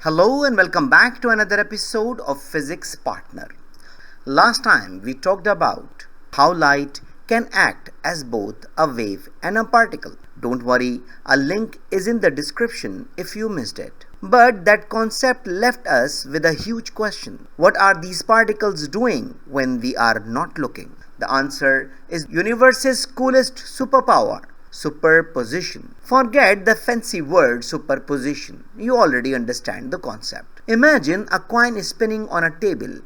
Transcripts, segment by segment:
Hello and welcome back to another episode of Physics Partner. Last time we talked about how light can act as both a wave and a particle. Don't worry, a link is in the description if you missed it. But that concept left us with a huge question. What are these particles doing when we are not looking? The answer is universe's coolest superpower. Superposition. Forget the fancy word superposition. You already understand the concept. Imagine a coin is spinning on a table.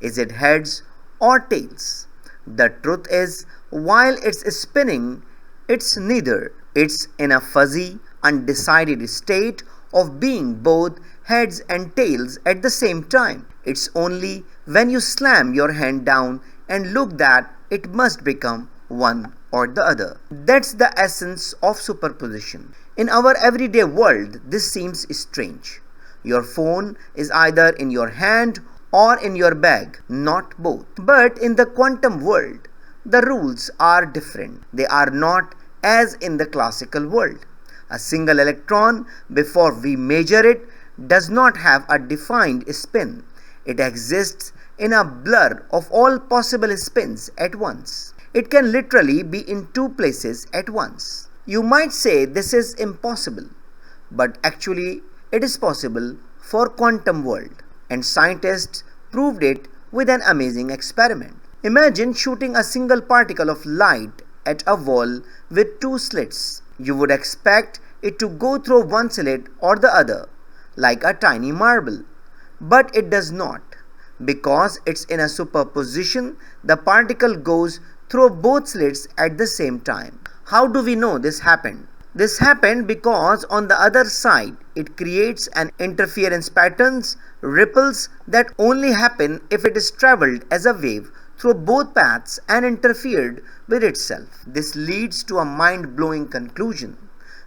Is it heads or tails? The truth is, while it's spinning, it's neither. It's in a fuzzy, undecided state of being both heads and tails at the same time. It's only when you slam your hand down and look that it must become one or the other. That's the essence of superposition. In our everyday world, this seems strange. Your phone is either in your hand or in your bag, not both. But in the quantum world, the rules are different. They are not as in the classical world. A single electron, before we measure it, does not have a defined spin. It exists in a blur of all possible spins at once. It can literally be in two places at once. You might say this is impossible, but actually it is possible for quantum world, and scientists proved it with an amazing experiment. Imagine shooting a single particle of light at a wall with two slits. You would expect it to go through one slit or the other, like a tiny marble, but it does not. Because it's in a superposition, the particle goes through both slits at the same time. How do we know this happened? This happened because on the other side, it creates an interference patterns, ripples that only happen if it is traveled as a wave through both paths and interfered with itself. This leads to a mind-blowing conclusion.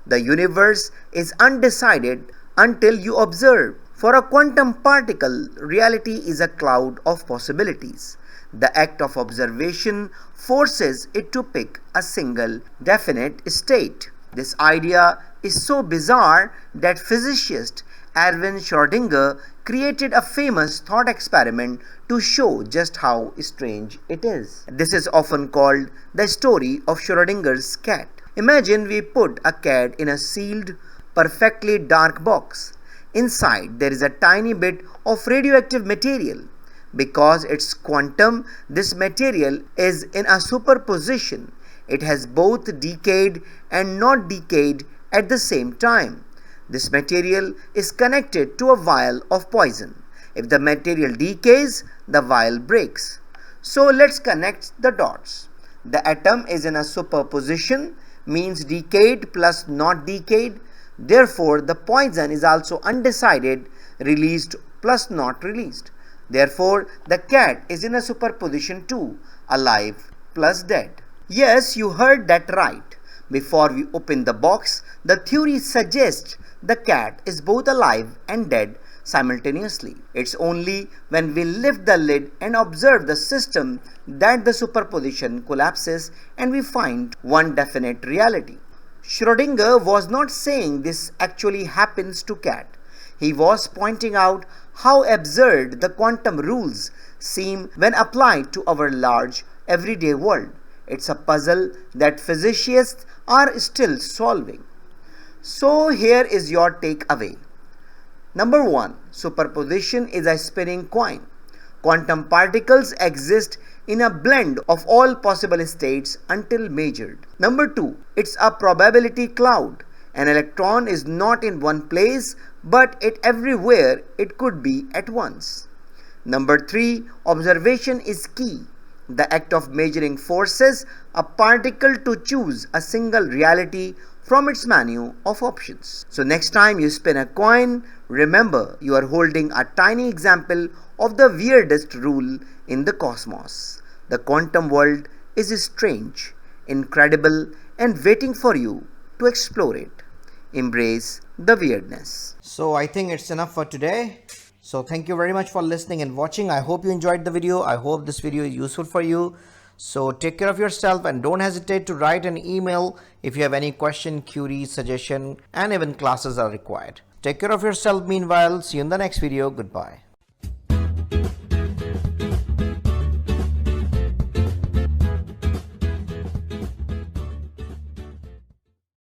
The universe is undecided until you observe. For a quantum particle, reality is a cloud of possibilities. The act of observation forces it to pick a single definite state. This idea is so bizarre that physicist Erwin Schrödinger created a famous thought experiment to show just how strange it is. This is often called the story of Schrödinger's cat. Imagine we put a cat in a sealed, perfectly dark box. Inside there is a tiny bit of radioactive material. Because it's quantum, this material is in a superposition. It has both decayed and not decayed at the same time. This material is connected to a vial of poison. If the material decays, the vial breaks. So let's connect the dots. The atom is in a superposition, means decayed plus not decayed. Therefore, the poison is also undecided, released plus not released. Therefore, the cat is in a superposition too, alive plus dead. Yes, you heard that right. Before we open the box, the theory suggests the cat is both alive and dead simultaneously. It's only when we lift the lid and observe the system that the superposition collapses and we find one definite reality. Schrödinger was not saying this actually happens to cat. He was pointing out how absurd the quantum rules seem when applied to our large everyday world. It's a puzzle that physicists are still solving. So here is your takeaway. Number 1. Superposition is a spinning coin. Quantum particles exist in a blend of all possible states until measured. Number 2. It's a probability cloud. An electron is not in one place, but it everywhere it could be at once. Number 3. Observation is key. The act of measuring forces a particle to choose a single reality from its menu of options. So next time you spin a coin, remember you are holding a tiny example of the weirdest rule in the cosmos. The quantum world is strange, incredible, and waiting for you to explore it. Embrace the weirdness. So I think it's enough for today. So thank you very much for listening and watching. I hope you enjoyed the video. I hope this video is useful for you. So take care of yourself and don't hesitate to write an email if you have any question, query, suggestion, and even classes are required. Take care of yourself meanwhile. See you in the next video. Goodbye.